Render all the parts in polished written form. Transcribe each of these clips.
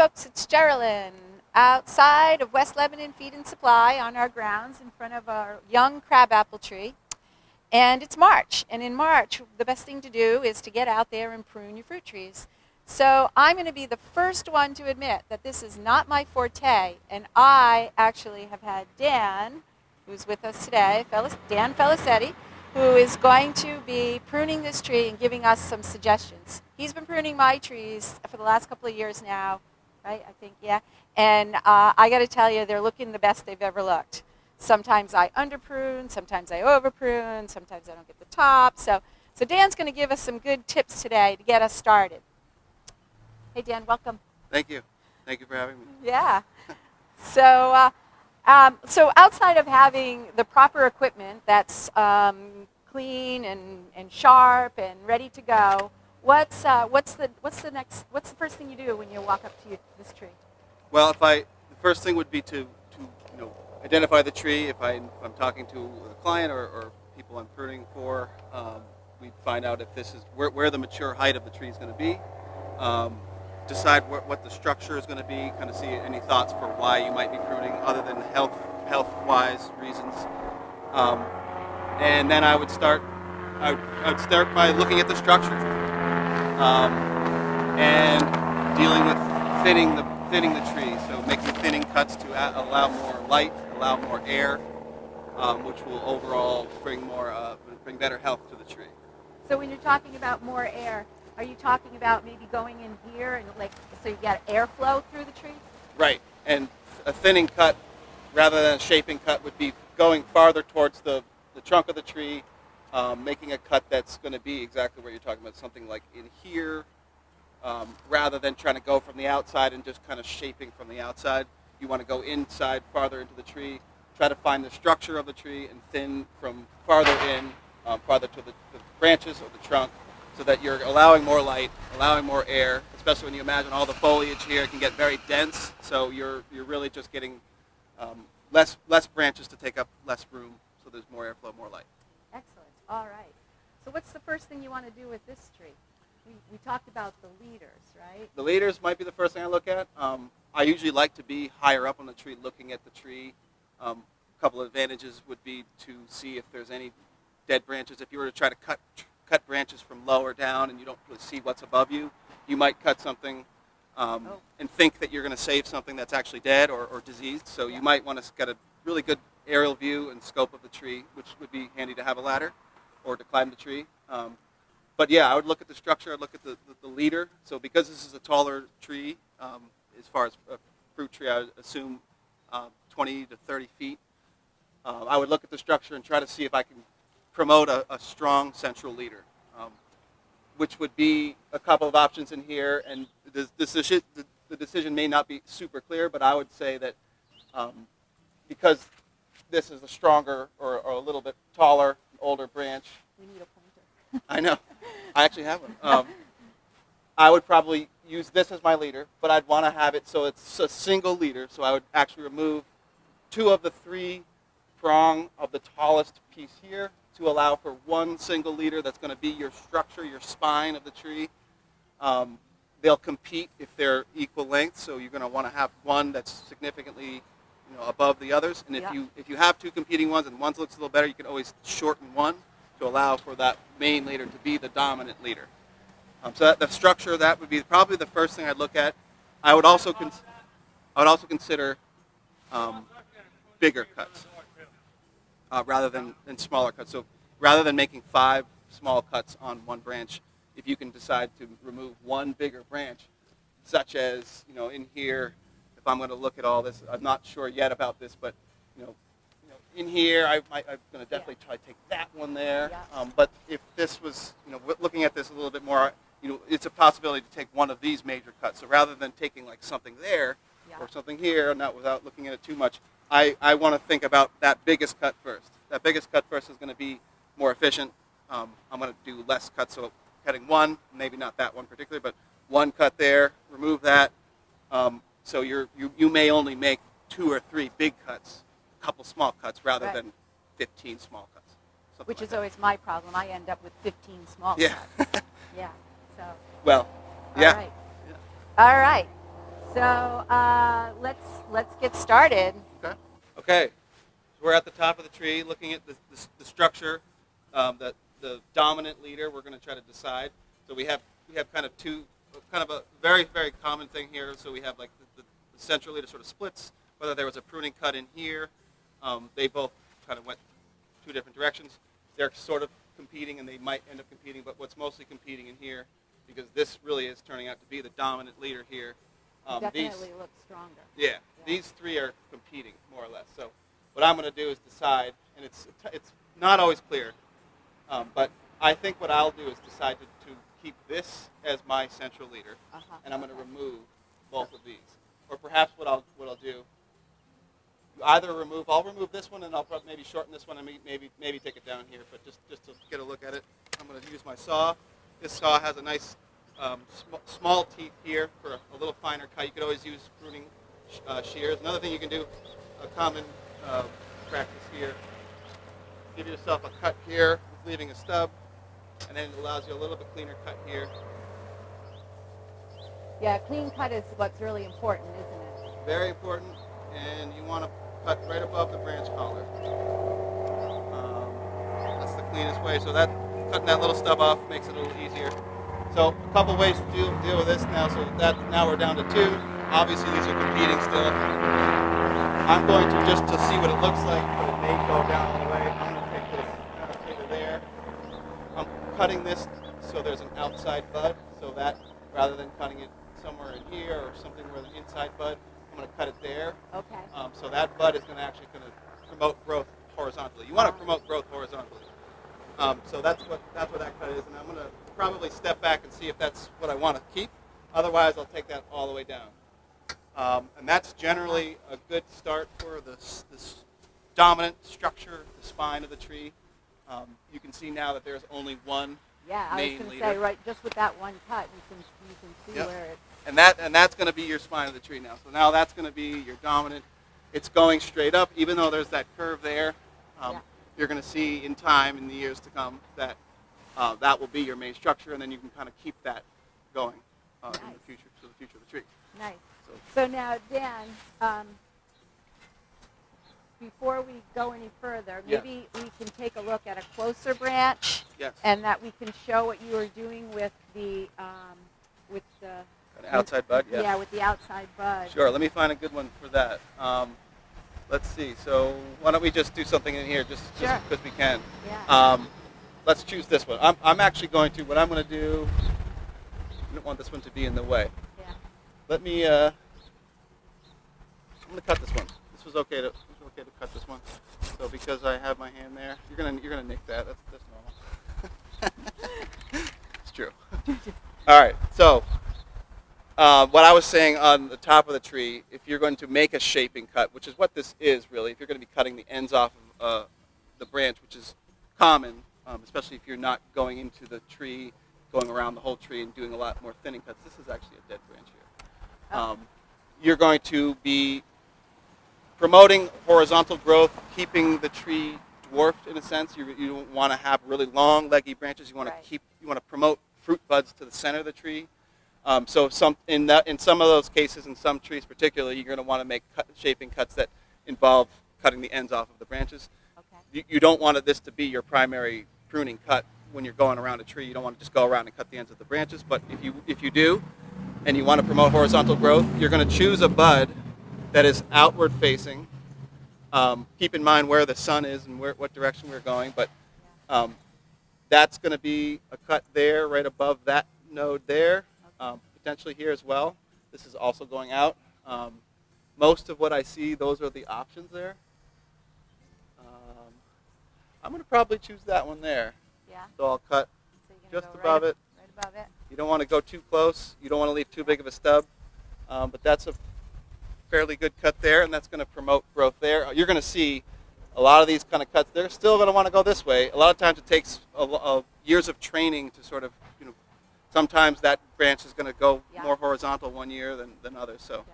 folks, it's Jerilyn outside of West Lebanon Feed and Supply on our grounds in front of our young crabapple tree. And it's March, and in March, the best thing to do is to get out there and prune your fruit trees. So I'm going to be the first one to admit that this is not my forte, and I actually have had Dan, who's with us today, Dan Felicetti, who is going to be pruning this tree and giving us some suggestions. He's been pruning my trees for the last couple of years now, right? I think, yeah. And I got to tell you, they're looking the best they've ever looked. Sometimes I under prune, sometimes I over prune, sometimes I don't get the top. So Dan's going to give us some good tips today to get us started. Hey, Dan, welcome. Thank you. Thank you for having me. Yeah. So outside of having the proper equipment that's clean and sharp and ready to go, what's the first thing you do when you walk up to this tree? Well, the first thing would be to identify the tree. If I'm talking to a client or people I'm pruning for, we find out if this is where the mature height of the tree is going to be. Decide what the structure is going to be, kind of see any thoughts for why you might be pruning other than health-wise reasons. And then I would start by looking at the structure and dealing with thinning the tree. So making thinning cuts to allow more light, allow more air, which will overall bring better health to the tree. So when you're talking about more air, are you talking about maybe going in here and so you get airflow through the tree? Right, and a thinning cut rather than a shaping cut would be going farther towards the trunk of the tree, making a cut that's going to be exactly what you're talking about, something like in here, rather than trying to go from the outside and just kind of shaping from the outside. You want to go inside, farther into the tree, try to find the structure of the tree and thin from farther in, farther to the branches of the trunk, so that you're allowing more light, allowing more air, especially when you imagine all the foliage here. It can get very dense, so you're really just getting less branches to take up less room, so there's more airflow, more light. Excellent. All right. So what's the first thing you want to do with this tree? We talked about the leaders, right? The leaders might be the first thing I look at. I usually like to be higher up on the tree, looking at the tree. A couple of advantages would be to see if there's any dead branches. If you were to try to cut branches from lower down and you don't really see what's above you, you might cut something and think that you're going to save something that's actually dead or diseased. So you might want to get a really good aerial view and scope of the tree, which would be handy to have a ladder or to climb the tree. But yeah, I would look at the structure. I'd look at the leader. So because this is a taller tree, as far as a fruit tree, I would assume 20 to 30 feet. I would look at the structure and try to see if I can promote a strong central leader, which would be a couple of options in here. And the decision may not be super clear, but I would say that because this is a stronger or a little bit taller, older branch. We need a pointer. I know. I actually have one. I would probably use this as my leader, but I'd want to have it so it's a single leader. So I would actually remove 2 of the 3 prong of the tallest piece here to allow for one single leader that's going to be your structure, your spine of the tree. They'll compete if they're equal length, so you're going to want to have one that's significantly above the others. And if you have 2 competing ones and one looks a little better, you can always shorten one to allow for that main leader to be the dominant leader. So the structure, that would be probably the first thing I'd look at. I would also consider bigger cuts. Rather than smaller cuts. So rather than making 5 small cuts on one branch, if you can decide to remove one bigger branch, such as in here, if I'm going to look at all this, I'm not sure yet about this, but in here I'm going to definitely try to take that one there. Yeah. But if this was looking at this a little bit more, it's a possibility to take one of these major cuts. So rather than taking like something there or something here, not without looking at it too much, I want to think about that biggest cut first. That biggest cut first is going to be more efficient. I'm going to do less cuts, so cutting one, maybe not that one particularly, but one cut there, remove that. So you may only make 2 or 3 big cuts, a couple small cuts, rather than 15 small cuts. Which is always my problem. I end up with 15 small cuts. Yeah. So. Well, yeah. All right. Yeah. All right. So let's get started. Okay. Okay. So we're at the top of the tree, looking at the structure, the dominant leader. We're going to try to decide. So we have kind of a very very common thing here. So we have like the central leader sort of splits. Whether there was a pruning cut in here, they both kind of went two different directions. They're sort of competing, and they might end up competing. But what's mostly competing in here, because this really is turning out to be the dominant leader here. Definitely looks stronger. Yeah, these three are competing more or less. So what I'm going to do is decide, and it's not always clear, but I think what I'll do is decide to keep this as my central leader, and I'm going to remove both of these. Or perhaps what I'll do, I'll remove this one, and I'll probably maybe shorten this one, and maybe take it down here. But just to get a look at it, I'm going to use my saw. This saw has a nice small teeth here for a little finer cut. You could always use pruning shears. Another thing you can do, a common practice here, give yourself a cut here, leaving a stub, and then it allows you a little bit cleaner cut here. Yeah, clean cut is what's really important, isn't it? Very important, and you want to cut right above the branch collar. That's the cleanest way. So cutting that little stub off makes it a little easier. So a couple ways to deal with this now. So now we're down to two. Obviously these are competing still. I'm going to just to see what it looks like, but it may go down all the way. I'm going to take this over there. I'm cutting this so there's an outside bud, so that rather than cutting it somewhere in here or something where the inside bud, I'm going to cut it there. Okay. So that bud is going to promote growth horizontally. You want to promote growth horizontally. So that's what that cut is, and I'm going to probably step back and see if that's what I want to keep. Otherwise, I'll take that all the way down. And that's generally a good start for this dominant structure, the spine of the tree. You can see now that there's only one main leader. Say, right, just with that one cut, you can see where it's... And that's going to be your spine of the tree now. So now that's going to be your dominant. It's going straight up, even though there's that curve there. You're going to see in time, in the years to come, that that will be your main structure, and then you can kind of keep that going in the future, to the future of the tree. Nice. So now, Dan, before we go any further, maybe we can take a look at a closer branch, and that we can show what you are doing with the outside bud. Yeah, with the outside bud. Sure. Let me find a good one for that. Let's see. So why don't we just do something in here, just because we can. Yeah. Let's choose this one. I'm actually going to. What I'm going to do. I don't want this one to be in the way. Yeah. Let me. I'm going to cut this one. This was okay to cut this one. So because I have my hand there, you're gonna nick that. That's normal. It's true. All right. So. What I was saying on the top of the tree, if you're going to make a shaping cut, which is what this is really, if you're going to be cutting the ends off of the branch, which is common, especially if you're not going into the tree, going around the whole tree and doing a lot more thinning cuts. This is actually a dead branch here. You're going to be promoting horizontal growth, keeping the tree dwarfed in a sense. You don't want to have really long, leggy branches. You want to promote fruit buds to the center of the tree. So in some of those cases, in some trees particularly, you're going to want to make shaping cuts that involve cutting the ends off of the branches. Okay. You don't want this to be your primary pruning cut when you're going around a tree. You don't want to just go around and cut the ends of the branches. But if you do, and you want to promote horizontal growth, you're going to choose a bud that is outward facing. Keep in mind where the sun is and what direction we're going. But that's going to be a cut there, right above that node there. Potentially here as well. This is also going out. Most of what I see, those are the options there. I'm going to probably choose that one there. Yeah. So I'll cut just above it. Right above it. You don't want to go too close. You don't want to leave too big of a stub. But that's a fairly good cut there, and that's going to promote growth there. You're going to see a lot of these kind of cuts. They're still going to want to go this way. A lot of times it takes years of training to sort of, sometimes that branch is going to go more horizontal one year than others. So,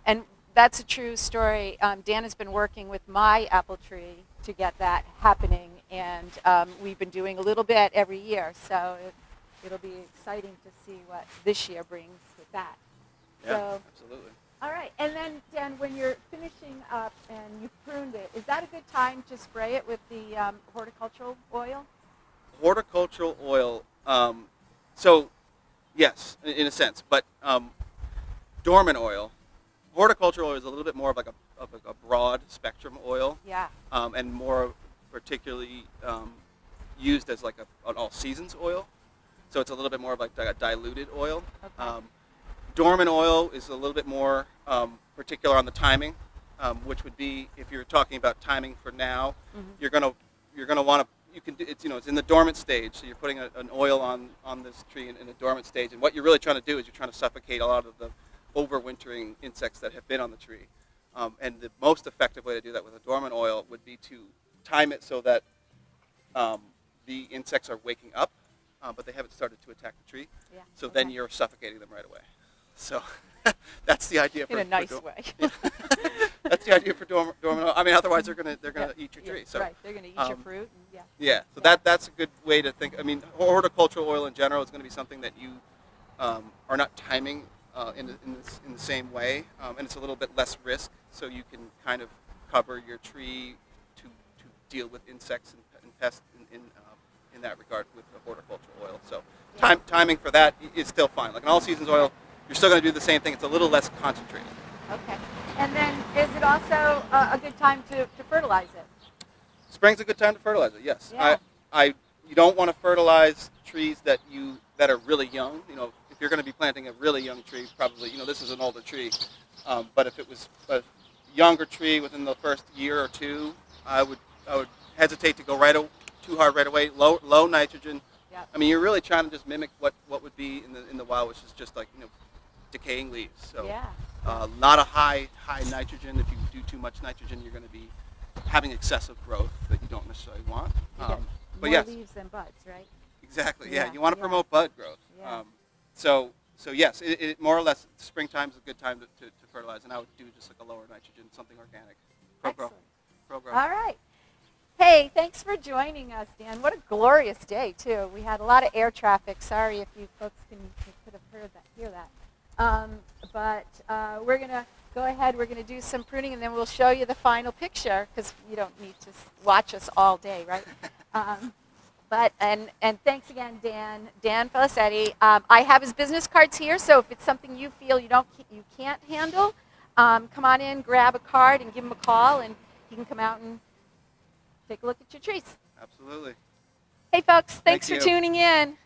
and that's a true story. Dan has been working with my apple tree to get that happening, and we've been doing a little bit every year. So it'll be exciting to see what this year brings with that. So, absolutely. all right. And then, Dan, when you're finishing up and you've pruned it, is that a good time to spray it with the horticultural oil? Horticultural oil. So yes, in a sense, but dormant oil. Horticultural oil is a little bit more of like a broad spectrum oil, Yeah. and more particularly used as like an all seasons oil. So it's a little bit more of like a diluted oil. Okay. Dormant oil is a little bit more particular on the timing, which would be if you're talking about timing for now, Mm-hmm. you're gonna want to. You can do it's it's in the dormant stage, so you're putting an oil on this tree in a dormant stage, and what you're really trying to do is you're trying to suffocate a lot of the overwintering insects that have been on the tree. And the most effective way to do that with a dormant oil would be to time it so that the insects are waking up, but they haven't started to attack the tree. Yeah. So okay. then you're suffocating them right away. So that's the idea. In a nice way. That's the idea for dormant oil. I mean, otherwise they're gonna eat your tree. So right, they're gonna eat your fruit. And, yeah. So that's a good way to think. I mean, horticultural oil in general is going to be something that you are not timing in the same way, and it's a little bit less risk. So you can kind of cover your tree to deal with insects and pests in that regard with the horticultural oil. So timing for that is still fine. Like an all seasons oil, you're still going to do the same thing. It's a little less concentrated. Okay. And then is it also a good time to fertilize it? Spring's a good time to fertilize it. Yes. Yeah. You don't want to fertilize trees that are really young. If you're going to be planting a really young tree, probably this is an older tree, but if it was a younger tree within the first year or two, I would hesitate to go too hard right away. Low nitrogen. Yep. I mean, you're really trying to just mimic what would be in the wild, which is just like decaying leaves. So not a high nitrogen. If you do too much nitrogen, you're going to be having excessive growth that you don't necessarily want. But But more yes, leaves than buds, right? exactly. Yeah, Yeah, you want to promote bud growth. Yeah. So yes, it more or less springtime is a good time to fertilize, and I would do just like a lower nitrogen, something organic. Excellent. Pro-grow. All right. Hey, thanks for joining us, Dan. What a glorious day, too. We had a lot of air traffic. Sorry if you folks could have hear that. But we're going to go ahead. We're going to do some pruning, and then we'll show you the final picture, because you don't need to watch us all day, right? And thanks again, Dan Felicetti. I have his business cards here, so if it's something you feel you can't handle, come on in, grab a card, and give him a call, and he can come out and take a look at your trees. Absolutely. Hey, folks, thanks Thank for you. tuning in.